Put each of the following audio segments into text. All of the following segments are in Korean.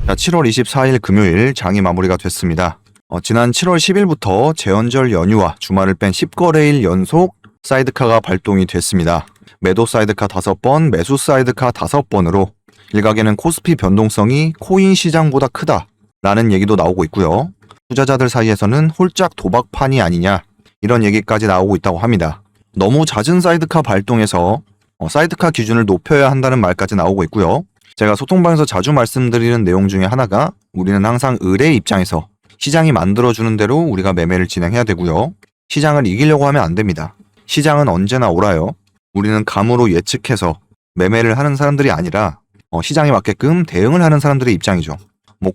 자, 7월 24일 금요일 장이 마무리가 됐습니다. 지난 7월 10일부터 제헌절 연휴와 주말을 뺀 10거래일 연속 사이드카가 발동이 됐습니다. 매도 사이드카 5번, 매수 사이드카 5번으로 일각에는 코스피 변동성이 코인 시장보다 크다라는 얘기도 나오고 있고요. 투자자들 사이에서는 홀짝 도박판이 아니냐 이런 얘기까지 나오고 있다고 합니다. 너무 잦은 사이드카 발동에서 사이드카 기준을 높여야 한다는 말까지 나오고 있고요. 제가 소통방에서 자주 말씀드리는 내용 중에 하나가 우리는 항상 을의 입장에서 시장이 만들어주는 대로 우리가 매매를 진행해야 되고요. 시장을 이기려고 하면 안 됩니다. 시장은 언제나 옳아요. 우리는 감으로 예측해서 매매를 하는 사람들이 아니라 시장에 맞게끔 대응을 하는 사람들의 입장이죠.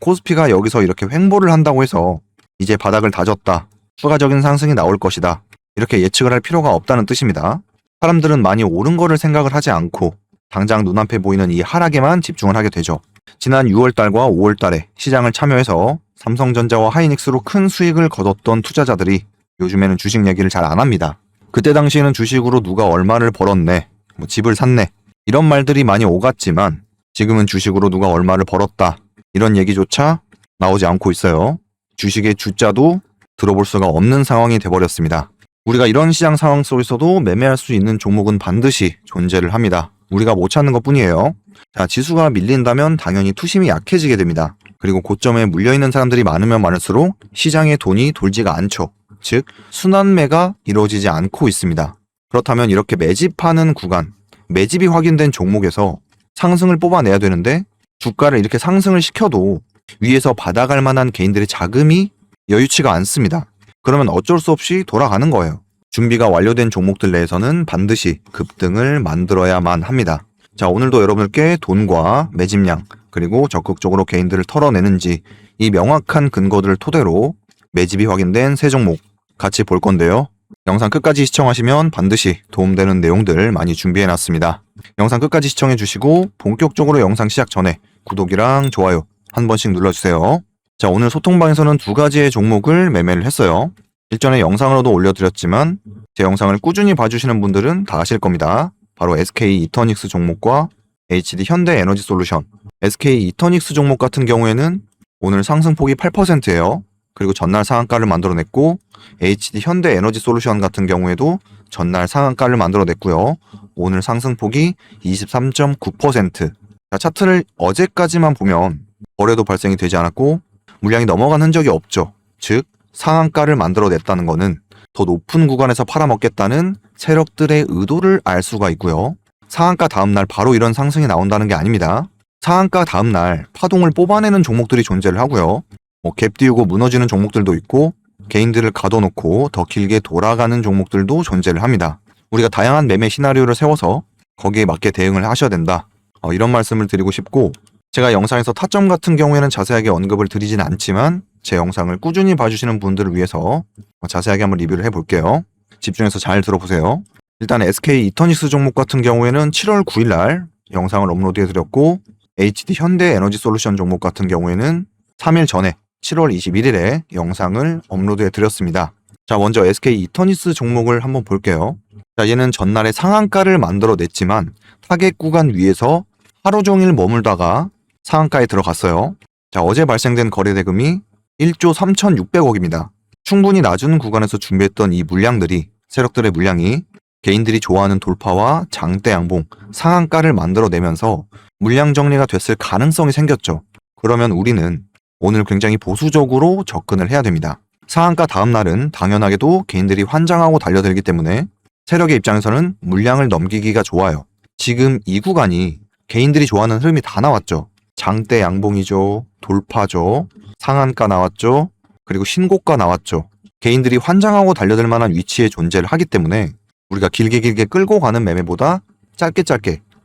코스피가 여기서 이렇게 횡보를 한다고 해서 이제 바닥을 다졌다, 추가적인 상승이 나올 것이다 이렇게 예측을 할 필요가 없다는 뜻입니다. 사람들은 많이 오른 거를 생각을 하지 않고 당장 눈앞에 보이는 이 하락에만 집중을 하게 되죠. 지난 6월달과 5월달에 시장을 참여해서 삼성전자와 하이닉스로 큰 수익을 거뒀던 투자자들이 요즘에는 주식 얘기를 잘 안 합니다. 그때 당시에는 주식으로 누가 얼마를 벌었네, 집을 샀네 이런 말들이 많이 오갔지만 지금은 주식으로 누가 얼마를 벌었다 이런 얘기조차 나오지 않고 있어요. 주식의 주자도 들어볼 수가 없는 상황이 돼버렸습니다. 우리가 이런 시장 상황 속에서도 매매할 수 있는 종목은 반드시 존재를 합니다. 우리가 못 찾는 것뿐이에요. 자, 지수가 밀린다면 당연히 투심이 약해지게 됩니다. 그리고 고점에 물려있는 사람들이 많으면 많을수록 시장에 돈이 돌지가 않죠. 즉 순환매가 이루어지지 않고 있습니다. 그렇다면 이렇게 매집하는 구간, 매집이 확인된 종목에서 상승을 뽑아내야 되는데 주가를 이렇게 상승을 시켜도 위에서 받아갈 만한 개인들의 자금이 여유치가 않습니다. 그러면 어쩔 수 없이 돌아가는 거예요. 준비가 완료된 종목들 내에서는 반드시 급등을 만들어야만 합니다. 자, 오늘도 여러분들께 돈과 매집량 그리고 적극적으로 개인들을 털어내는지 이 명확한 근거들을 토대로 매집이 확인된 세 종목 같이 볼 건데요. 영상 끝까지 시청하시면 반드시 도움되는 내용들 많이 준비해놨습니다. 영상 끝까지 시청해주시고 본격적으로 영상 시작 전에 구독이랑 좋아요 한 번씩 눌러주세요. 자, 오늘 소통방에서는 2가지의 종목을 매매를 했어요. 일전에 영상으로도 올려드렸지만 제 영상을 꾸준히 봐주시는 분들은 다 아실 겁니다. 바로 SK 이터닉스 종목과 HD 현대에너지솔루션. SK 이터닉스 종목 같은 경우에는 오늘 상승폭이 8%예요. 그리고 전날 상한가를 만들어냈고 HD 현대에너지솔루션 같은 경우에도 전날 상한가를 만들어냈고요. 오늘 상승폭이 23.9%. 자, 차트를 어제까지만 보면 거래도 발생이 되지 않았고 물량이 넘어간 흔적이 없죠. 즉 상한가를 만들어냈다는 것은 더 높은 구간에서 팔아먹겠다는 세력들의 의도를 알 수가 있고요. 상한가 다음날 바로 이런 상승이 나온다는 게 아닙니다. 상한가 다음날 파동을 뽑아내는 종목들이 존재를 하고요. 갭 띄우고 무너지는 종목들도 있고 개인들을 가둬놓고 더 길게 돌아가는 종목들도 존재를 합니다. 우리가 다양한 매매 시나리오를 세워서 거기에 맞게 대응을 하셔야 된다. 이런 말씀을 드리고 싶고, 제가 영상에서 타점 같은 경우에는 자세하게 언급을 드리진 않지만 제 영상을 꾸준히 봐주시는 분들을 위해서 자세하게 한번 리뷰를 해볼게요. 집중해서 잘 들어보세요. 일단 SK 이터닉스 종목 같은 경우에는 7월 9일날 영상을 업로드해드렸고 HD 현대에너지솔루션 종목 같은 경우에는 3일 전에 7월 21일에 영상을 업로드해드렸습니다. 자, 먼저 SK 이터닉스 종목을 한번 볼게요. 자, 얘는 전날에 상한가를 만들어냈지만 타겟 구간 위에서 하루 종일 머물다가 상한가에 들어갔어요. 자, 어제 발생된 거래 대금이 1조 3,600억입니다. 충분히 낮은 구간에서 준비했던 이 물량들이, 세력들의 물량이 개인들이 좋아하는 돌파와 장대 양봉, 상한가를 만들어내면서 물량 정리가 됐을 가능성이 생겼죠. 그러면 우리는 오늘 굉장히 보수적으로 접근을 해야 됩니다. 상한가 다음 날은 당연하게도 개인들이 환장하고 달려들기 때문에 세력의 입장에서는 물량을 넘기기가 좋아요. 지금 이 구간이 개인들이 좋아하는 흐름이 다 나왔죠. 장대 양봉이죠. 돌파죠. 상한가 나왔죠. 그리고 신고가 나왔죠. 개인들이 환장하고 달려들 만한 위치에 존재를 하기 때문에 우리가 길게 끌고 가는 매매보다 짧게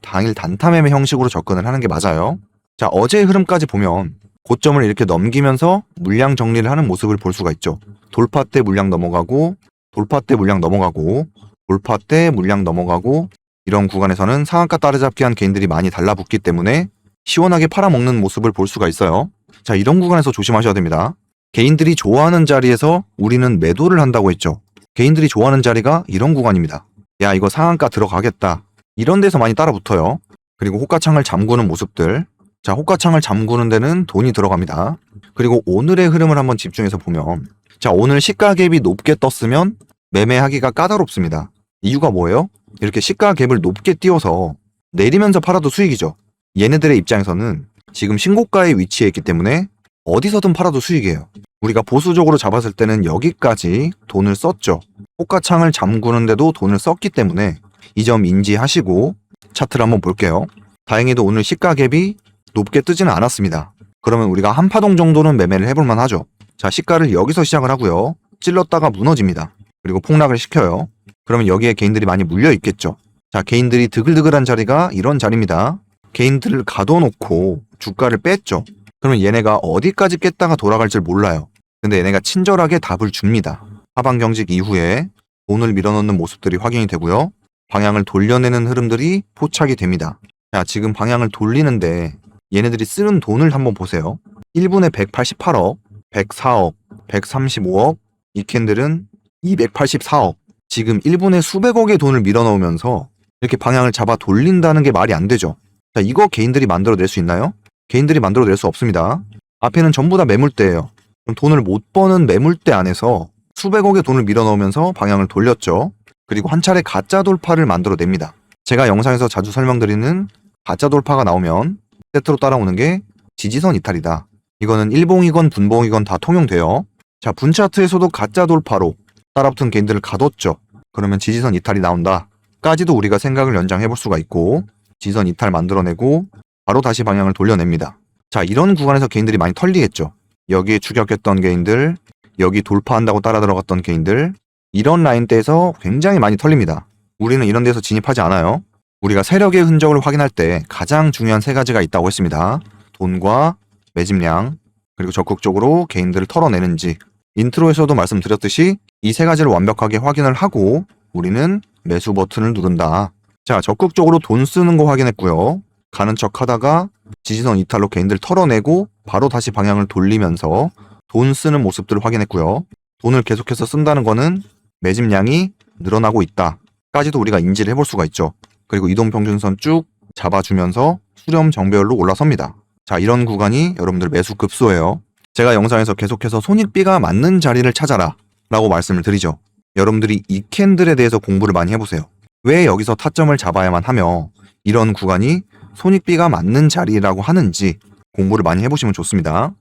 당일 단타 매매 형식으로 접근을 하는 게 맞아요. 자, 어제의 흐름까지 보면 고점을 이렇게 넘기면서 물량 정리를 하는 모습을 볼 수가 있죠. 돌파 때 물량 넘어가고, 돌파 때 물량 넘어가고, 돌파 때 물량 넘어가고, 이런 구간에서는 상한가 따라잡기 한 개인들이 많이 달라붙기 때문에 시원하게 팔아먹는 모습을 볼 수가 있어요. 자, 이런 구간에서 조심하셔야 됩니다. 개인들이 좋아하는 자리에서 우리는 매도를 한다고 했죠. 개인들이 좋아하는 자리가 이런 구간입니다. 야, 이거 상한가 들어가겠다. 이런 데서 많이 따라붙어요. 그리고 호가창을 잠그는 모습들. 자, 호가창을 잠그는 데는 돈이 들어갑니다. 그리고 오늘의 흐름을 한번 집중해서 보면, 자, 오늘 시가 갭이 높게 떴으면 매매하기가 까다롭습니다. 이유가 뭐예요? 이렇게 시가 갭을 높게 띄워서 내리면서 팔아도 수익이죠. 얘네들의 입장에서는 지금 신고가에 위치해 있기 때문에 어디서든 팔아도 수익이에요. 우리가 보수적으로 잡았을 때는 여기까지 돈을 썼죠. 호가창을 잠그는데도 돈을 썼기 때문에 이 점 인지하시고 차트를 한번 볼게요. 다행히도 오늘 시가 갭이 높게 뜨지는 않았습니다. 그러면 우리가 한 파동 정도는 매매를 해볼만 하죠. 자, 시가를 여기서 시작을 하고요. 찔렀다가 무너집니다. 그리고 폭락을 시켜요. 그러면 여기에 개인들이 많이 물려 있겠죠. 자, 개인들이 드글드글한 자리가 이런 자리입니다. 개인들을 가둬놓고 주가를 뺐죠. 그러면 얘네가 어디까지 깼다가 돌아갈지 몰라요. 근데 얘네가 친절하게 답을 줍니다. 하방 경직 이후에 돈을 밀어넣는 모습들이 확인이 되고요. 방향을 돌려내는 흐름들이 포착이 됩니다. 자, 지금 방향을 돌리는데 얘네들이 쓰는 돈을 한번 보세요. 1분에 188억, 104억, 135억, 이 캔들은 284억. 지금 1분에 수백억의 돈을 밀어넣으면서 이렇게 방향을 잡아 돌린다는 게 말이 안 되죠. 자, 이거 개인들이 만들어낼 수 있나요? 개인들이 만들어낼 수 없습니다. 앞에는 전부 다 매물대예요. 그럼 돈을 못 버는 매물대 안에서 수백억의 돈을 밀어넣으면서 방향을 돌렸죠. 그리고 한 차례 가짜 돌파를 만들어냅니다. 제가 영상에서 자주 설명드리는 가짜 돌파가 나오면 세트로 따라오는 게 지지선 이탈이다. 이거는 일봉이건 분봉이건 다 통용돼요. 자, 분차트에서도 가짜 돌파로 따라붙은 개인들을 가뒀죠. 그러면 지지선 이탈이 나온다. 까지도 우리가 생각을 연장해볼 수가 있고 지지선 이탈 만들어내고 바로 다시 방향을 돌려냅니다. 자, 이런 구간에서 개인들이 많이 털리겠죠. 여기에 추격했던 개인들, 여기 돌파한다고 따라 들어갔던 개인들, 이런 라인대에서 굉장히 많이 털립니다. 우리는 이런 데서 진입하지 않아요. 우리가 세력의 흔적을 확인할 때 가장 중요한 세 가지가 있다고 했습니다. 돈과 매집량, 그리고 적극적으로 개인들을 털어내는지. 인트로에서도 말씀드렸듯이 이 세 가지를 완벽하게 확인을 하고 우리는 매수 버튼을 누른다. 자, 적극적으로 돈 쓰는 거 확인했고요. 가는 척 하다가 지지선 이탈로 개인들 털어내고 바로 다시 방향을 돌리면서 돈 쓰는 모습들을 확인했고요. 돈을 계속해서 쓴다는 거는 매집량이 늘어나고 있다. 까지도 우리가 인지를 해볼 수가 있죠. 그리고 이동평균선 쭉 잡아주면서 수렴 정배열로 올라섭니다. 자, 이런 구간이 여러분들 매수 급소예요. 제가 영상에서 계속해서 손익비가 맞는 자리를 찾아라 라고 말씀을 드리죠. 여러분들이 이 캔들에 대해서 공부를 많이 해보세요. 왜 여기서 타점을 잡아야만 하며 이런 구간이 손익비가 맞는 자리라고 하는지 공부를 많이 해보시면 좋습니다.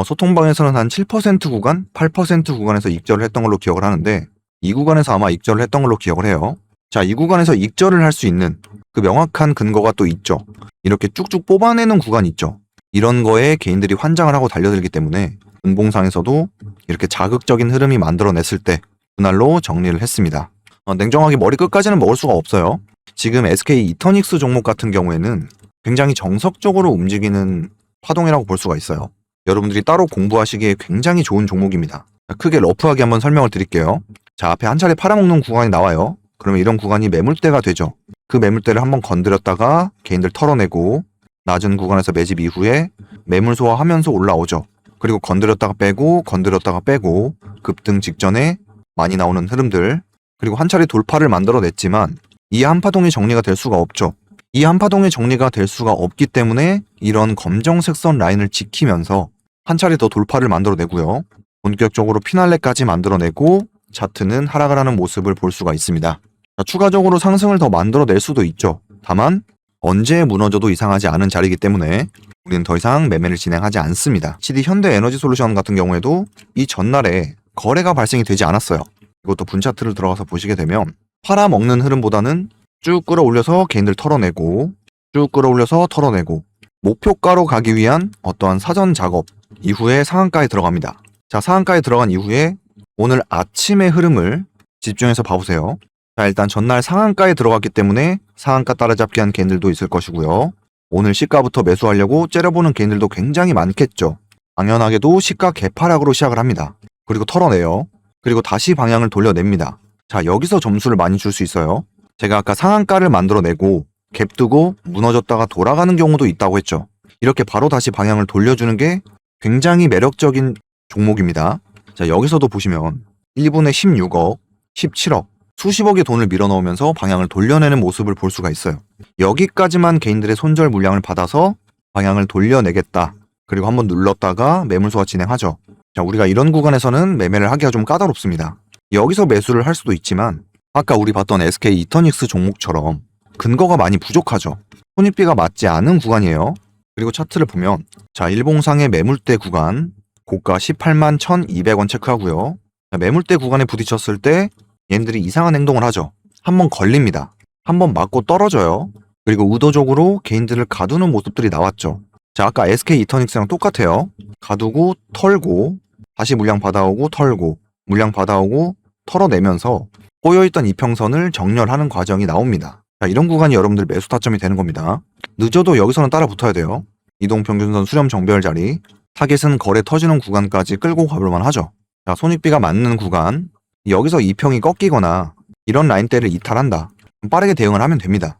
소통방에서는 한 7% 구간, 8% 구간에서 익절을 했던 걸로 기억을 하는데 이 구간에서 아마 익절을 했던 걸로 기억을 해요. 자, 이 구간에서 익절을 할 수 있는 그 명확한 근거가 또 있죠. 이렇게 쭉쭉 뽑아내는 구간이 있죠. 이런 거에 개인들이 환장을 하고 달려들기 때문에 분봉상에서도 이렇게 자극적인 흐름이 만들어냈을 때 그날로 정리를 했습니다. 냉정하게 머리 끝까지는 먹을 수가 없어요. 지금 SK 이터닉스 종목 같은 경우에는 굉장히 정석적으로 움직이는 파동이라고 볼 수가 있어요. 여러분들이 따로 공부하시기에 굉장히 좋은 종목입니다. 크게 러프하게 한번 설명을 드릴게요. 자, 앞에 한 차례 팔아먹는 구간이 나와요. 그러면 이런 구간이 매물대가 되죠. 그 매물대를 한번 건드렸다가 개인들 털어내고 낮은 구간에서 매집 이후에 매물 소화하면서 올라오죠. 그리고 건드렸다가 빼고 건드렸다가 빼고 급등 직전에 많이 나오는 흐름들, 그리고 한 차례 돌파를 만들어냈지만 이 한파동이 정리가 될 수가 없죠. 이 한파동이 정리가 될 수가 없기 때문에 이런 검정색 선 라인을 지키면서 한 차례 더 돌파를 만들어내고요. 본격적으로 피날레까지 만들어내고 차트는 하락을 하는 모습을 볼 수가 있습니다. 자, 추가적으로 상승을 더 만들어낼 수도 있죠. 다만 언제 무너져도 이상하지 않은 자리이기 때문에 우리는 더 이상 매매를 진행하지 않습니다. CD 현대에너지솔루션 같은 경우에도 이 전날에 거래가 발생이 되지 않았어요. 이것도 분차트를 들어가서 보시게 되면 팔아먹는 흐름보다는 쭉 끌어올려서 개인들 털어내고 쭉 끌어올려서 털어내고 목표가로 가기 위한 어떠한 사전 작업 이후에 상한가에 들어갑니다. 자, 상한가에 들어간 이후에 오늘 아침의 흐름을 집중해서 봐보세요. 자, 일단 전날 상한가에 들어갔기 때문에 상한가 따라잡기 한 개인들도 있을 것이고요. 오늘 시가부터 매수하려고 째려보는 개인들도 굉장히 많겠죠. 당연하게도 시가 개파락으로 시작을 합니다. 그리고 털어내요. 그리고 다시 방향을 돌려냅니다. 자, 여기서 점수를 많이 줄 수 있어요. 제가 아까 상한가를 만들어내고 갭 뜨고 무너졌다가 돌아가는 경우도 있다고 했죠. 이렇게 바로 다시 방향을 돌려주는 게 굉장히 매력적인 종목입니다. 자, 여기서도 보시면 1분에 16억, 17억, 수십억의 돈을 밀어넣으면서 방향을 돌려내는 모습을 볼 수가 있어요. 여기까지만 개인들의 손절 물량을 받아서 방향을 돌려내겠다. 그리고 한번 눌렀다가 매물소가 진행하죠. 자, 우리가 이런 구간에서는 매매를 하기가 좀 까다롭습니다. 여기서 매수를 할 수도 있지만 아까 우리 봤던 SK 이터닉스 종목처럼 근거가 많이 부족하죠. 손익비가 맞지 않은 구간이에요. 그리고 차트를 보면 자, 일봉상의 매물대 구간 고가 18만 1,200원 체크하고요. 자, 매물대 구간에 부딪혔을 때 얘네들이 이상한 행동을 하죠. 한번 걸립니다. 한번 맞고 떨어져요. 그리고 의도적으로 개인들을 가두는 모습들이 나왔죠. 자, 아까 SK 이터닉스랑 똑같아요. 가두고 털고 다시 물량 받아오고 털고 물량 받아오고 털어내면서 꼬여있던 이평선을 정렬하는 과정이 나옵니다. 자, 이런 구간이 여러분들 매수 타점이 되는 겁니다. 늦어도 여기서는 따라 붙어야 돼요. 이동평균선 수렴 정배열 자리, 타겟은 거래 터지는 구간까지 끌고 가볼만 하죠. 자, 손익비가 맞는 구간, 여기서 이평이 꺾이거나 이런 라인대를 이탈한다. 빠르게 대응을 하면 됩니다.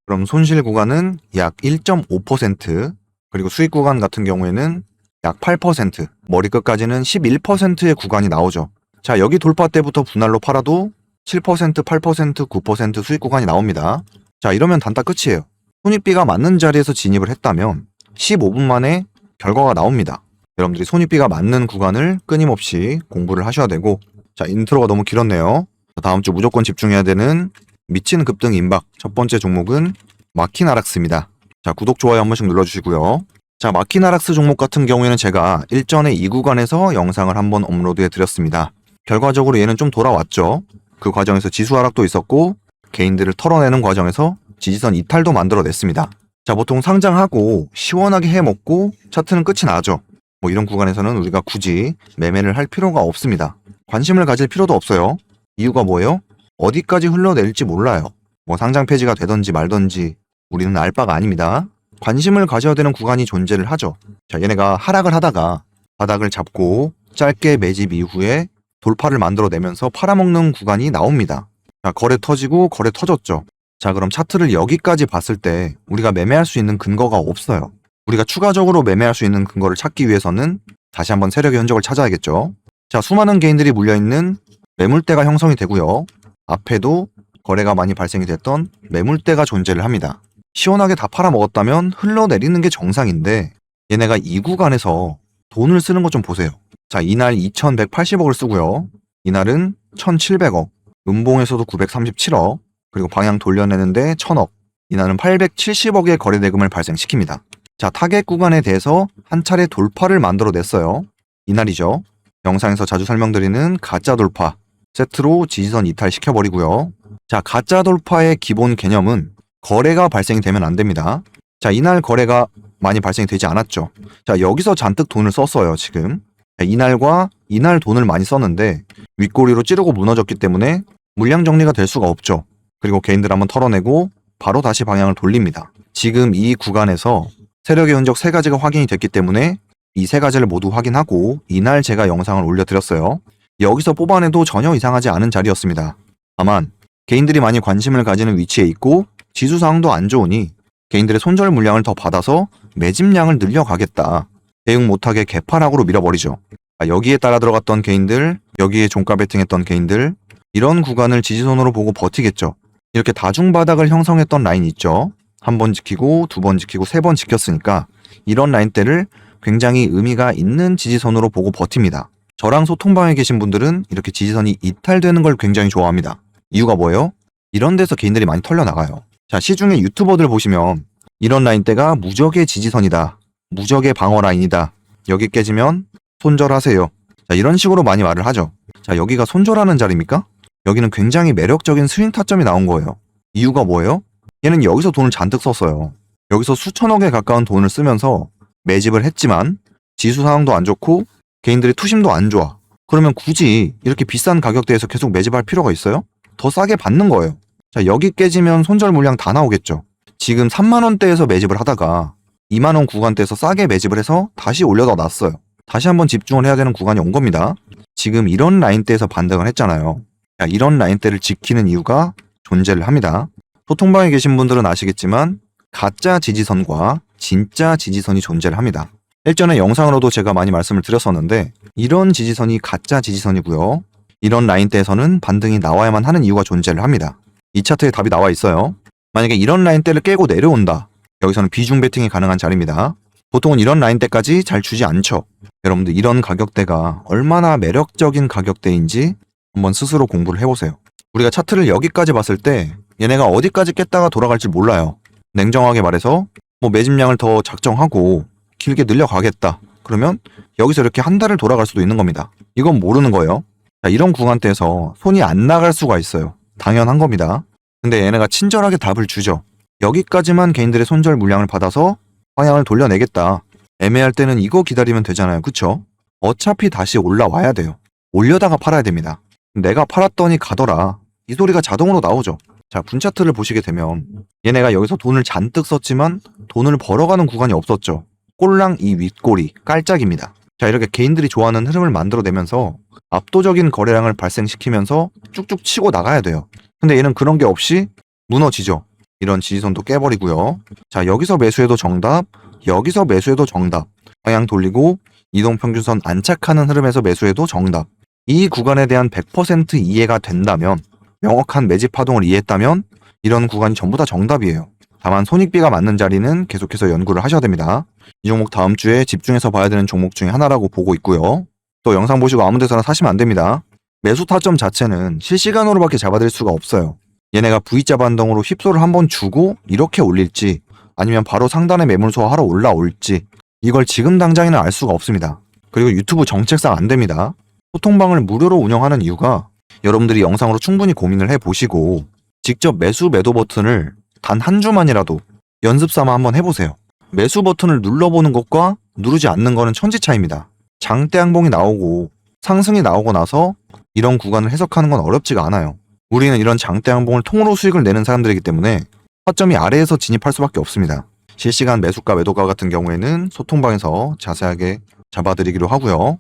그럼 손실 구간은 약 1.5%, 그리고 수익 구간 같은 경우에는 약 8%, 머리끝까지는 11%의 구간이 나오죠. 자, 여기 돌파 때부터 분할로 팔아도 7%, 8%, 9% 수익 구간이 나옵니다. 자, 이러면 단타 끝이에요. 손익비가 맞는 자리에서 진입을 했다면 15분 만에 결과가 나옵니다. 여러분들이 손익비가 맞는 구간을 끊임없이 공부를 하셔야 되고, 자, 인트로가 너무 길었네요. 다음 주 무조건 집중해야 되는 미친 급등 임박 첫 번째 종목은 마키나락스입니다. 자, 구독, 좋아요 한 번씩 눌러주시고요. 자, 마키나락스 종목 같은 경우에는 제가 일전에 이 구간에서 영상을 한번 업로드해 드렸습니다. 결과적으로 얘는 좀 돌아왔죠. 그 과정에서 지수 하락도 있었고 개인들을 털어내는 과정에서 지지선 이탈도 만들어냈습니다. 자, 보통 상장하고 시원하게 해먹고 차트는 끝이 나죠. 뭐 이런 구간에서는 우리가 굳이 매매를 할 필요가 없습니다. 관심을 가질 필요도 없어요. 이유가 뭐예요? 어디까지 흘러낼지 몰라요. 뭐 상장 폐지가 되던지 말던지 우리는 알 바가 아닙니다. 관심을 가져야 되는 구간이 존재를 하죠. 자, 얘네가 하락을 하다가 바닥을 잡고 짧게 매집 이후에 돌파를 만들어내면서 팔아먹는 구간이 나옵니다. 자, 거래 터지고 거래 터졌죠. 자, 그럼 차트를 여기까지 봤을 때 우리가 매매할 수 있는 근거가 없어요. 우리가 추가적으로 매매할 수 있는 근거를 찾기 위해서는 다시 한번 세력의 흔적을 찾아야겠죠. 자, 수많은 개인들이 물려있는 매물대가 형성이 되고요. 앞에도 거래가 많이 발생이 됐던 매물대가 존재를 합니다. 시원하게 다 팔아먹었다면 흘러내리는 게 정상인데 얘네가 이 구간에서 돈을 쓰는 것 좀 보세요. 자, 이날 2,180억을 쓰고요. 이날은 1,700억, 음봉에서도 937억, 그리고 방향 돌려내는데 1,000억, 이날은 870억의 거래 대금을 발생시킵니다. 자, 타겟 구간에 대해서 한 차례 돌파를 만들어냈어요. 이날이죠. 영상에서 자주 설명드리는 가짜 돌파, 세트로 지지선 이탈시켜버리고요. 자, 가짜 돌파의 기본 개념은 거래가 발생이 되면 안 됩니다. 자, 이날 거래가 많이 발생이 되지 않았죠. 자, 여기서 잔뜩 돈을 썼어요, 지금. 자, 이날과 이날 돈을 많이 썼는데 윗꼬리로 찌르고 무너졌기 때문에 물량 정리가 될 수가 없죠. 그리고 개인들 한번 털어내고 바로 다시 방향을 돌립니다. 지금 이 구간에서 세력의 흔적 3가지가 확인이 됐기 때문에 이 3가지를 모두 확인하고 이날 제가 영상을 올려드렸어요. 여기서 뽑아내도 전혀 이상하지 않은 자리였습니다. 다만 개인들이 많이 관심을 가지는 위치에 있고 지수 상황도 안 좋으니 개인들의 손절 물량을 더 받아서 매집량을 늘려가겠다. 대응 못하게 개파락으로 밀어버리죠. 여기에 따라 들어갔던 개인들, 여기에 종가 베팅했던 개인들, 이런 구간을 지지선으로 보고 버티겠죠. 이렇게 다중바닥을 형성했던 라인 있죠. 1번 지키고 2번 지키고 3번 지켰으니까 이런 라인대를 굉장히 의미가 있는 지지선으로 보고 버팁니다. 저랑 소통방에 계신 분들은 이렇게 지지선이 이탈되는 걸 굉장히 좋아합니다. 이유가 뭐예요? 이런 데서 개인들이 많이 털려나가요. 자, 시중에 유튜버들 보시면 이런 라인대가 무적의 지지선이다. 무적의 방어 라인이다. 여기 깨지면 손절하세요. 자, 이런 식으로 많이 말을 하죠. 자, 여기가 손절하는 자리입니까? 여기는 굉장히 매력적인 스윙 타점이 나온 거예요. 이유가 뭐예요? 얘는 여기서 돈을 잔뜩 썼어요. 여기서 수천억에 가까운 돈을 쓰면서 매집을 했지만 지수 상황도 안 좋고 개인들의 투심도 안 좋아. 그러면 굳이 이렇게 비싼 가격대에서 계속 매집할 필요가 있어요? 더 싸게 받는 거예요. 자, 여기 깨지면 손절 물량 다 나오겠죠. 지금 3만원대에서 매집을 하다가 2만원 구간대에서 싸게 매집을 해서 다시 올려다 놨어요. 다시 한번 집중을 해야 되는 구간이 온 겁니다. 지금 이런 라인대에서 반등을 했잖아요. 자, 이런 라인대를 지키는 이유가 존재를 합니다. 소통방에 계신 분들은 아시겠지만 가짜 지지선과 진짜 지지선이 존재를 합니다. 일전에 영상으로도 제가 많이 말씀을 드렸었는데 이런 지지선이 가짜 지지선이고요. 이런 라인대에서는 반등이 나와야만 하는 이유가 존재를 합니다. 이 차트에 답이 나와 있어요. 만약에 이런 라인대를 깨고 내려온다. 여기서는 비중 베팅이 가능한 자리입니다. 보통은 이런 라인대까지 잘 주지 않죠. 여러분들 이런 가격대가 얼마나 매력적인 가격대인지 한번 스스로 공부를 해보세요. 우리가 차트를 여기까지 봤을 때 얘네가 어디까지 깼다가 돌아갈지 몰라요. 냉정하게 말해서 뭐 매집량을 더 작정하고 길게 늘려가겠다. 그러면 여기서 이렇게 한 달을 돌아갈 수도 있는 겁니다. 이건 모르는 거예요. 자, 이런 구간대에서 손이 안 나갈 수가 있어요. 당연한 겁니다. 근데 얘네가 친절하게 답을 주죠. 여기까지만 개인들의 손절 물량을 받아서 방향을 돌려내겠다. 애매할 때는 이거 기다리면 되잖아요. 그쵸? 어차피 다시 올라와야 돼요. 올려다가 팔아야 됩니다. 내가 팔았더니 가더라. 이 소리가 자동으로 나오죠. 자, 분차트를 보시게 되면 얘네가 여기서 돈을 잔뜩 썼지만 돈을 벌어가는 구간이 없었죠. 꼴랑 이 윗꼬리, 깔짝입니다. 자, 이렇게 개인들이 좋아하는 흐름을 만들어내면서 압도적인 거래량을 발생시키면서 쭉쭉 치고 나가야 돼요. 근데 얘는 그런 게 없이 무너지죠. 이런 지지선도 깨버리고요. 자, 여기서 매수해도 정답, 여기서 매수해도 정답. 방향 돌리고 이동평균선 안착하는 흐름에서 매수해도 정답. 이 구간에 대한 100% 이해가 된다면, 명확한 매집 파동을 이해했다면 이런 구간이 전부 다 정답이에요. 다만 손익비가 맞는 자리는 계속해서 연구를 하셔야 됩니다. 이 종목 다음 주에 집중해서 봐야 되는 종목 중에 하나라고 보고 있고요. 또 영상 보시고 아무 데서나 사시면 안 됩니다. 매수 타점 자체는 실시간으로밖에 잡아드릴 수가 없어요. 얘네가 V자 반동으로 휩소를 한번 주고 이렇게 올릴지 아니면 바로 상단에 매물 소화하러 올라올지 이걸 지금 당장에는 알 수가 없습니다. 그리고 유튜브 정책상 안 됩니다. 소통방을 무료로 운영하는 이유가 여러분들이 영상으로 충분히 고민을 해보시고 직접 매수 매도 버튼을 단 한 주만이라도 연습 삼아 한번 해보세요. 매수 버튼을 눌러보는 것과 누르지 않는 거는 천지 차이입니다. 장대 항봉이 나오고 상승이 나오고 나서 이런 구간을 해석하는 건 어렵지가 않아요. 우리는 이런 장대 항봉을 통으로 수익을 내는 사람들이기 때문에 타점이 아래에서 진입할 수밖에 없습니다. 실시간 매수가 매도가 같은 경우에는 소통방에서 자세하게 잡아드리기로 하고요.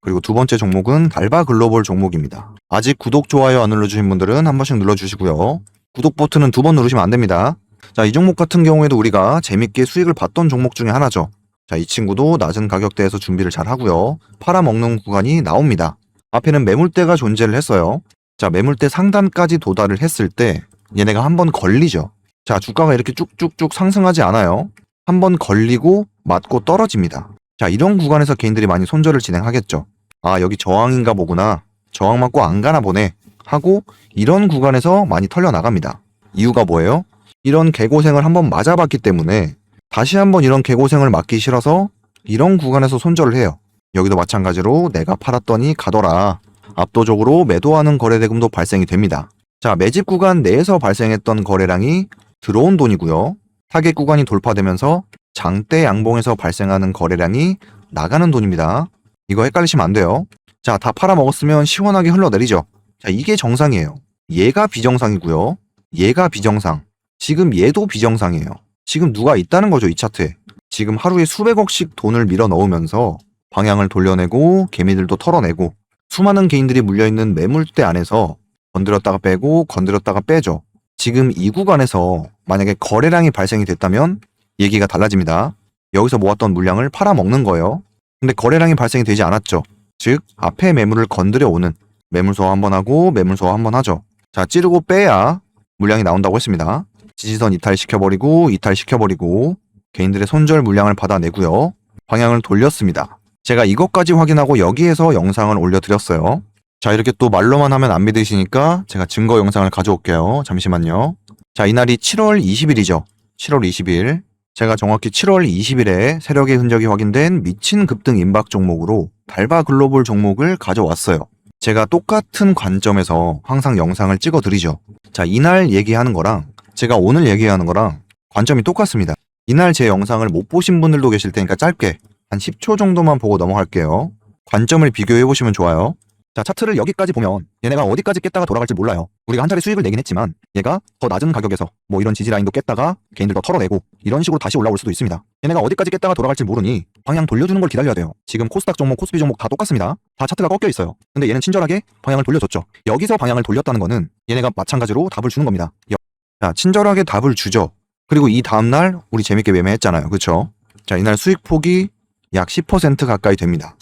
그리고 두 번째 종목은 달바 글로벌 종목입니다. 아직 구독, 좋아요 안 눌러주신 분들은 한 번씩 눌러주시고요. 구독 버튼은 2번 누르시면 안 됩니다. 자, 이 종목 같은 경우에도 우리가 재밌게 수익을 봤던 종목 중에 하나죠. 자, 이 친구도 낮은 가격대에서 준비를 잘 하고요. 팔아먹는 구간이 나옵니다. 앞에는 매물대가 존재를 했어요. 자, 매물대 상단까지 도달을 했을 때 얘네가 한번 걸리죠. 자, 주가가 이렇게 쭉쭉쭉 상승하지 않아요. 한번 걸리고 맞고 떨어집니다. 자, 이런 구간에서 개인들이 많이 손절을 진행하겠죠. 아, 여기 저항인가 보구나. 저항 맞고 안 가나 보네. 하고 이런 구간에서 많이 털려 나갑니다. 이유가 뭐예요? 이런 개고생을 한번 맞아봤기 때문에 다시 한번 이런 개고생을 맞기 싫어서 이런 구간에서 손절을 해요. 여기도 마찬가지로 내가 팔았더니 가더라. 압도적으로 매도하는 거래대금도 발생이 됩니다. 자, 매집 구간 내에서 발생했던 거래량이 들어온 돈이고요. 타겟 구간이 돌파되면서 장대 양봉에서 발생하는 거래량이 나가는 돈입니다. 이거 헷갈리시면 안 돼요. 자, 다 팔아먹었으면 시원하게 흘러내리죠. 자, 이게 정상이에요. 얘가 비정상이고요. 얘가 비정상. 지금 얘도 비정상이에요. 지금 누가 있다는 거죠, 이 차트에. 지금 하루에 수백억씩 돈을 밀어 넣으면서 방향을 돌려내고 개미들도 털어내고 수많은 개인들이 물려있는 매물대 안에서 건드렸다가 빼고 건드렸다가 빼죠. 지금 이 구간에서 만약에 거래량이 발생이 됐다면 얘기가 달라집니다. 여기서 모았던 물량을 팔아먹는 거예요. 근데 거래량이 발생이 되지 않았죠. 즉 앞에 매물을 건드려 오는 매물 소화 한번 하고 매물 소화 한번 하죠. 자, 찌르고 빼야 물량이 나온다고 했습니다. 지지선 이탈시켜버리고 이탈시켜버리고 개인들의 손절 물량을 받아내고요. 방향을 돌렸습니다. 제가 이것까지 확인하고 여기에서 영상을 올려드렸어요. 자, 이렇게 또 말로만 하면 안 믿으시니까 제가 증거 영상을 가져올게요. 잠시만요. 자, 이날이 7월 20일이죠. 7월 20일. 제가 정확히 7월 20일에 세력의 흔적이 확인된 미친 급등 임박 종목으로 달바 글로벌 종목을 가져왔어요. 제가 똑같은 관점에서 항상 영상을 찍어드리죠. 자, 이날 얘기하는 거랑 제가 오늘 얘기하는 거랑 관점이 똑같습니다. 이날 제 영상을 못 보신 분들도 계실 테니까 짧게 한 10초 정도만 보고 넘어갈게요. 관점을 비교해보시면 좋아요. 자, 차트를 여기까지 보면 얘네가 어디까지 깼다가 돌아갈지 몰라요. 우리가 한 차례 수익을 내긴 했지만 얘가 더 낮은 가격에서 뭐 이런 지지라인도 깼다가 개인들 더 털어내고 이런 식으로 다시 올라올 수도 있습니다. 얘네가 어디까지 깼다가 돌아갈지 모르니 방향 돌려주는 걸 기다려야 돼요. 지금 코스닥 종목, 코스피 종목 다 똑같습니다. 다 차트가 꺾여 있어요. 근데 얘는 친절하게 방향을 돌려줬죠. 여기서 방향을 돌렸다는 거는 얘네가 마찬가지로 답을 주는 겁니다. 자, 친절하게 답을 주죠. 그리고 이 다음날 우리 재밌게 매매했잖아요. 그쵸? 자, 이날 수익 폭이 약 10% 가까이 됩니다.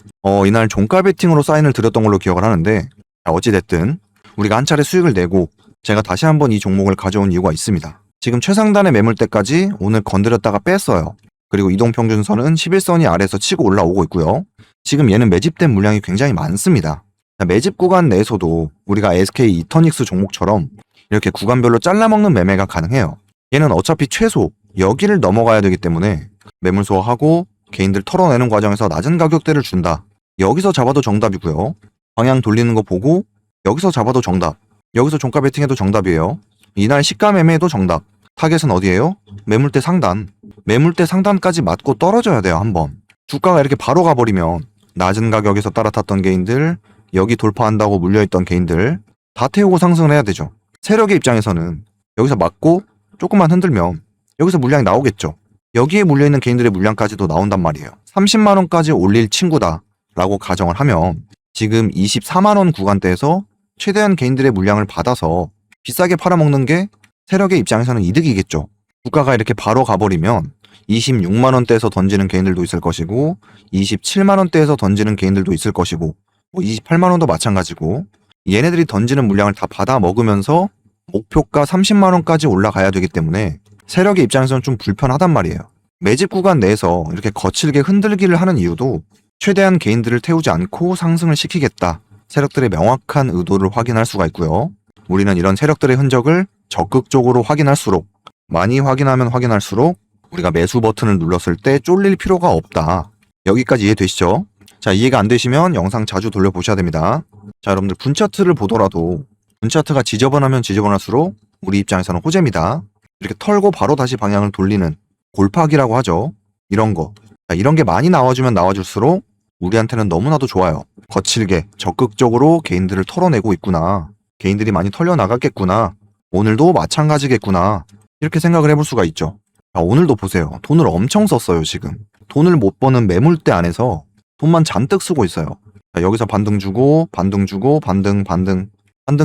이날 종가 베팅으로 사인을 드렸던 걸로 기억을 하는데, 자, 어찌됐든 우리가 한 차례 수익을 내고 제가 다시 한번 이 종목을 가져온 이유가 있습니다. 지금 최상단의 매물대까지 오늘 건드렸다가 뺐어요. 그리고 이동평균선은 11선이 아래에서 치고 올라오고 있고요. 지금 얘는 매집된 물량이 굉장히 많습니다. 매집 구간 내에서도 우리가 SK 이터닉스 종목처럼 이렇게 구간별로 잘라먹는 매매가 가능해요. 얘는 어차피 최소 여기를 넘어가야 되기 때문에 매물 소화하고 개인들 털어내는 과정에서 낮은 가격대를 준다. 여기서 잡아도 정답이고요. 방향 돌리는 거 보고 여기서 잡아도 정답. 여기서 종가 베팅해도 정답이에요. 이날 시가 매매해도 정답. 타겟은 어디예요? 매물대 상단. 매물대 상단까지 맞고 떨어져야 돼요, 한번. 주가가 이렇게 바로 가버리면 낮은 가격에서 따라탔던 개인들, 여기 돌파한다고 물려있던 개인들 다 태우고 상승을 해야 되죠. 세력의 입장에서는 여기서 맞고 조금만 흔들면 여기서 물량이 나오겠죠. 여기에 물려있는 개인들의 물량까지도 나온단 말이에요. 30만원까지 올릴 친구다 라고 가정을 하면 지금 24만원 구간대에서 최대한 개인들의 물량을 받아서 비싸게 팔아먹는 게 세력의 입장에서는 이득이겠죠. 주가가 이렇게 바로 가버리면 26만원대에서 던지는 개인들도 있을 것이고 27만원대에서 던지는 개인들도 있을 것이고 28만원도 마찬가지고 얘네들이 던지는 물량을 다 받아 먹으면서 목표가 30만원까지 올라가야 되기 때문에 세력의 입장에서는 좀 불편하단 말이에요. 매집 구간 내에서 이렇게 거칠게 흔들기를 하는 이유도 최대한 개인들을 태우지 않고 상승을 시키겠다. 세력들의 명확한 의도를 확인할 수가 있고요. 우리는 이런 세력들의 흔적을 적극적으로 확인할수록 많이 확인하면 확인할수록 우리가 매수 버튼을 눌렀을 때 쫄릴 필요가 없다. 여기까지 이해되시죠? 자, 이해가 안 되시면 영상 자주 돌려보셔야 됩니다. 자, 여러분들 분차트를 보더라도 분차트가 지저분하면 지저분할수록 우리 입장에서는 호재입니다. 이렇게 털고 바로 다시 방향을 돌리는 골파기라고 하죠. 이런 거. 자, 이런 게 많이 나와주면 나와줄수록 우리한테는 너무나도 좋아요. 거칠게 적극적으로 개인들을 털어내고 있구나. 개인들이 많이 털려나갔겠구나. 오늘도 마찬가지겠구나. 이렇게 생각을 해볼 수가 있죠. 자, 오늘도 보세요. 돈을 엄청 썼어요, 지금. 돈을 못 버는 매물대 안에서 돈만 잔뜩 쓰고 있어요. 자, 여기서 반등 주고, 반등 주고, 반등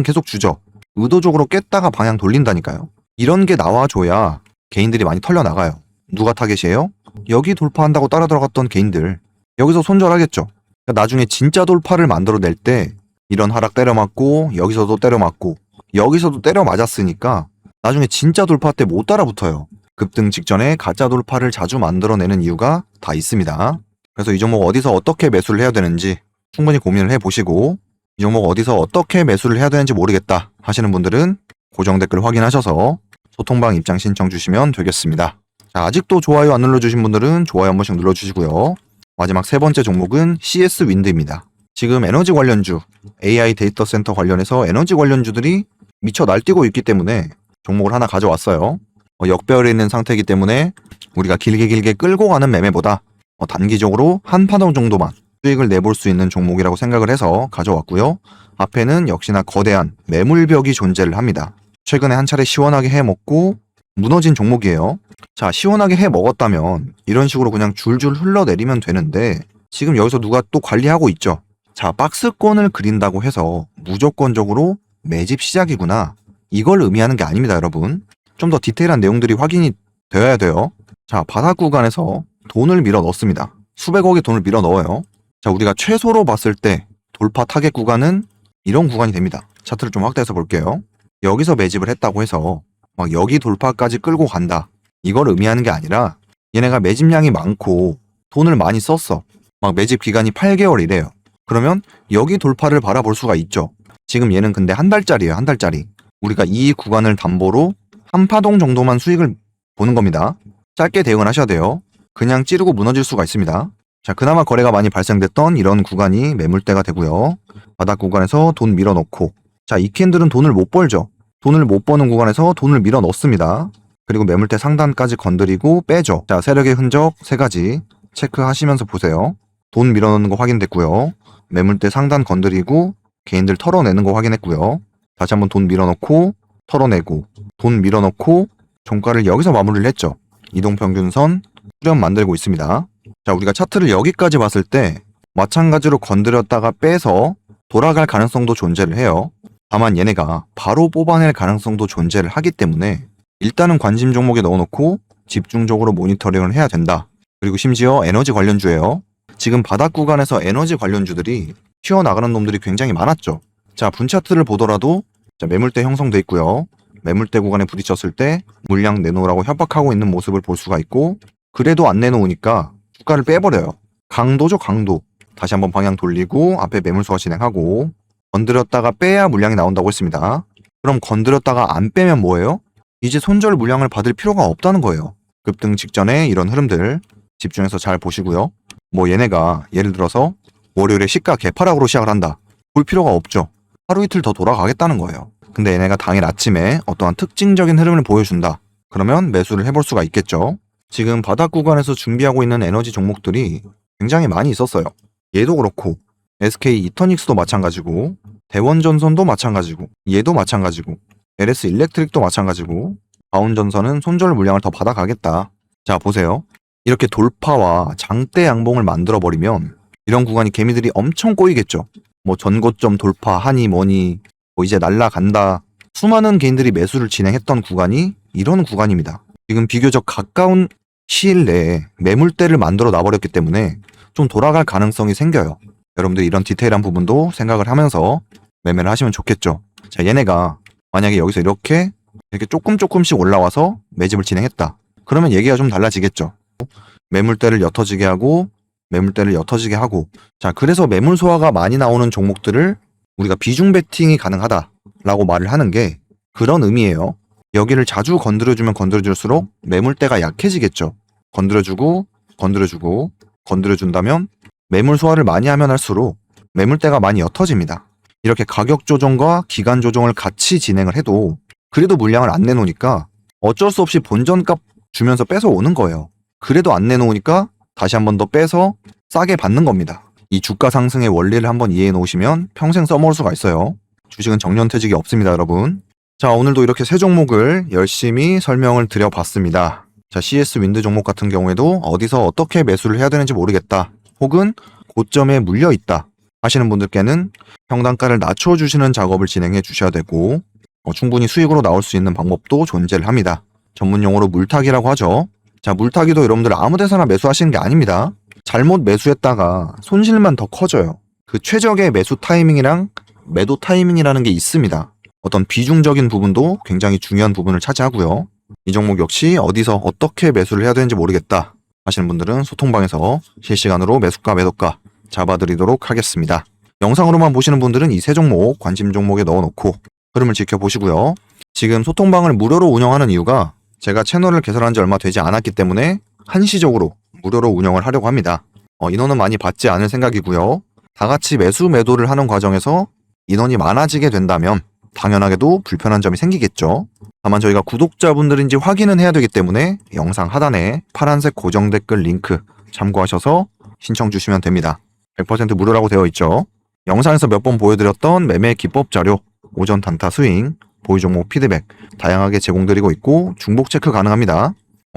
계속 주죠. 의도적으로 깼다가 방향 돌린다니까요. 이런 게 나와줘야 개인들이 많이 털려나가요. 누가 타겟이에요? 여기 돌파한다고 따라 들어갔던 개인들. 여기서 손절하겠죠. 그러니까 나중에 진짜 돌파를 만들어낼 때 이런 하락 때려 맞고 여기서도 때려 맞고 여기서도 때려 맞았으니까 나중에 진짜 돌파 때 못 따라붙어요. 급등 직전에 가짜 돌파를 자주 만들어내는 이유가 다 있습니다. 그래서 이 종목 어디서 어떻게 매수를 해야 되는지 충분히 고민을 해보시고 이 종목 어디서 어떻게 매수를 해야 되는지 모르겠다 하시는 분들은 고정 댓글 확인하셔서 소통방 입장 신청 주시면 되겠습니다. 자, 아직도 좋아요 안 눌러주신 분들은 좋아요 한 번씩 눌러주시고요. 마지막 세 번째 종목은 CS 윈드입니다. 지금 에너지 관련주, AI 데이터 센터 관련해서 에너지 관련주들이 미쳐 날뛰고 있기 때문에 종목을 하나 가져왔어요. 역배열에 있는 상태이기 때문에 우리가 길게 끌고 가는 매매보다 단기적으로 한 파동 정도만 수익을 내볼 수 있는 종목이라고 생각을 해서 가져왔고요. 앞에는 역시나 거대한 매물벽이 존재를 합니다. 최근에 한 차례 시원하게 해먹고 무너진 종목이에요. 자, 시원하게 해먹었다면 이런 식으로 그냥 줄줄 흘러내리면 되는데 지금 여기서 누가 또 관리하고 있죠. 자, 박스권을 그린다고 해서 무조건적으로 매집 시작이구나. 이걸 의미하는 게 아닙니다, 여러분. 좀 더 디테일한 내용들이 확인이 되어야 돼요. 자, 바닥 구간에서 돈을 밀어 넣습니다. 수백억의 돈을 밀어 넣어요. 자, 우리가 최소로 봤을 때 돌파 타겟 구간은 이런 구간이 됩니다. 차트를 좀 확대해서 볼게요. 여기서 매집을 했다고 해서 막 여기 돌파까지 끌고 간다. 이걸 의미하는 게 아니라 얘네가 매집량이 많고 돈을 많이 썼어. 막 매집 기간이 8개월이래요. 그러면 여기 돌파를 바라볼 수가 있죠. 지금 얘는 근데 한 달짜리예요, 한 달짜리. 우리가 이 구간을 담보로 한 파동 정도만 수익을 보는 겁니다. 짧게 대응을 하셔야 돼요. 그냥 찌르고 무너질 수가 있습니다. 자, 그나마 거래가 많이 발생됐던 이런 구간이 매물대가 되고요. 바닥 구간에서 돈 밀어넣고, 자, 이 캔들은 돈을 못 벌죠. 돈을 못 버는 구간에서 돈을 밀어 넣습니다. 그리고 매물대 상단까지 건드리고 빼죠. 자, 세력의 흔적 3가지 체크하시면서 보세요. 돈 밀어 넣는 거 확인됐고요. 매물대 상단 건드리고 개인들 털어내는 거 확인했고요. 다시 한번 돈 밀어 넣고 털어내고 돈 밀어 넣고 종가를 여기서 마무리를 했죠. 이동평균선 수렴 만들고 있습니다. 자, 우리가 차트를 여기까지 봤을 때 마찬가지로 건드렸다가 빼서 돌아갈 가능성도 존재를 해요. 다만 얘네가 바로 뽑아낼 가능성도 존재를 하기 때문에 일단은 관심 종목에 넣어놓고 집중적으로 모니터링을 해야 된다. 그리고 심지어 에너지 관련주예요. 지금 바닥 구간에서 에너지 관련주들이 튀어나가는 놈들이 굉장히 많았죠. 자, 분차트를 보더라도 자, 매물대 형성돼 있고요. 매물대 구간에 부딪혔을 때 물량 내놓으라고 협박하고 있는 모습을 볼 수가 있고, 그래도 안 내놓으니까 주가를 빼버려요. 강도죠, 강도. 다시 한번 방향 돌리고 앞에 매물소화 진행하고, 건드렸다가 빼야 물량이 나온다고 했습니다. 그럼 건드렸다가 안 빼면 뭐예요? 이제 손절 물량을 받을 필요가 없다는 거예요. 급등 직전에 이런 흐름들 집중해서 잘 보시고요. 뭐 얘네가 예를 들어서 월요일에 시가 개파락으로 시작을 한다. 볼 필요가 없죠. 하루 이틀 더 돌아가겠다는 거예요. 근데 얘네가 당일 아침에 어떠한 특징적인 흐름을 보여준다. 그러면 매수를 해볼 수가 있겠죠. 지금 바닥 구간에서 준비하고 있는 에너지 종목들이 굉장히 많이 있었어요. 얘도 그렇고 SK 이터닉스도 마찬가지고, 대원전선도 마찬가지고, 얘도 마찬가지고, LS 일렉트릭도 마찬가지고, 다운전선은 손절 물량을 더 받아가겠다. 자, 보세요. 이렇게 돌파와 장대 양봉을 만들어버리면 이런 구간이 개미들이 엄청 꼬이겠죠. 뭐 전고점 돌파하니 뭐니, 뭐 이제 날라간다. 수많은 개인들이 매수를 진행했던 구간이 이런 구간입니다. 지금 비교적 가까운 시일 내에 매물대를 만들어 놔버렸기 때문에 좀 돌아갈 가능성이 생겨요. 여러분들 이런 디테일한 부분도 생각을 하면서 매매를 하시면 좋겠죠. 자, 얘네가 만약에 여기서 이렇게 조금씩 올라와서 매집을 진행했다. 그러면 얘기가 좀 달라지겠죠. 매물대를 옅어지게 하고, 매물대를 옅어지게 하고. 자, 그래서 매물 소화가 많이 나오는 종목들을 우리가 비중 베팅이 가능하다라고 말을 하는 게 그런 의미예요. 여기를 자주 건드려주면 건드려줄수록 매물대가 약해지겠죠. 건드려주고, 건드려주고, 건드려준다면 매물 소화를 많이 하면 할수록 매물대가 많이 옅어집니다. 이렇게 가격 조정과 기간 조정을 같이 진행을 해도 그래도 물량을 안 내놓으니까 어쩔 수 없이 본전값 주면서 뺏어 오는 거예요. 그래도 안 내놓으니까 다시 한 번 더 빼서 싸게 받는 겁니다. 이 주가 상승의 원리를 한번 이해해 놓으시면 평생 써먹을 수가 있어요. 주식은 정년퇴직이 없습니다, 여러분. 자, 오늘도 이렇게 세 종목을 열심히 설명을 드려봤습니다. 자, CS 윈드 종목 같은 경우에도 어디서 어떻게 매수를 해야 되는지 모르겠다, 혹은 고점에 물려 있다 하시는 분들께는 평단가를 낮춰주시는 작업을 진행해 주셔야 되고, 충분히 수익으로 나올 수 있는 방법도 존재를 합니다. 전문 용어로 물타기라고 하죠. 자, 물타기도 여러분들 아무 데서나 매수하시는 게 아닙니다. 잘못 매수했다가 손실만 더 커져요. 그 최적의 매수 타이밍이랑 매도 타이밍이라는 게 있습니다. 어떤 비중적인 부분도 굉장히 중요한 부분을 차지하고요. 이 종목 역시 어디서 어떻게 매수를 해야 되는지 모르겠다 하시는 분들은 소통방에서 실시간으로 매수가 매도가 잡아드리도록 하겠습니다. 영상으로만 보시는 분들은 이 세 종목 관심 종목에 넣어놓고 흐름을 지켜보시고요. 지금 소통방을 무료로 운영하는 이유가 제가 채널을 개설한 지 얼마 되지 않았기 때문에 한시적으로 무료로 운영을 하려고 합니다. 인원은 많이 받지 않을 생각이고요. 다 같이 매수 매도를 하는 과정에서 인원이 많아지게 된다면 당연하게도 불편한 점이 생기겠죠. 다만 저희가 구독자분들인지 확인은 해야 되기 때문에 영상 하단에 파란색 고정 댓글 링크 참고하셔서 신청 주시면 됩니다. 100% 무료라고 되어 있죠. 영상에서 몇 번 보여드렸던 매매 기법 자료, 오전 단타 스윙, 보유 종목 피드백 다양하게 제공드리고 있고 중복 체크 가능합니다.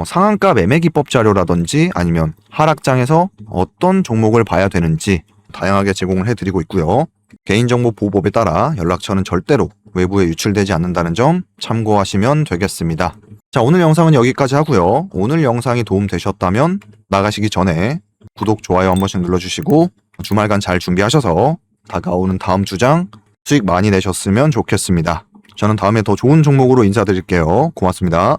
상한가 매매 기법 자료라든지 아니면 하락장에서 어떤 종목을 봐야 되는지 다양하게 제공을 해드리고 있고요. 개인정보 보호법에 따라 연락처는 절대로 외부에 유출되지 않는다는 점 참고하시면 되겠습니다. 자, 오늘 영상은 여기까지 하고요. 오늘 영상이 도움되셨다면 나가시기 전에 구독, 좋아요 한 번씩 눌러주시고 주말간 잘 준비하셔서 다가오는 다음 주장 수익 많이 내셨으면 좋겠습니다. 저는 다음에 더 좋은 종목으로 인사드릴게요. 고맙습니다.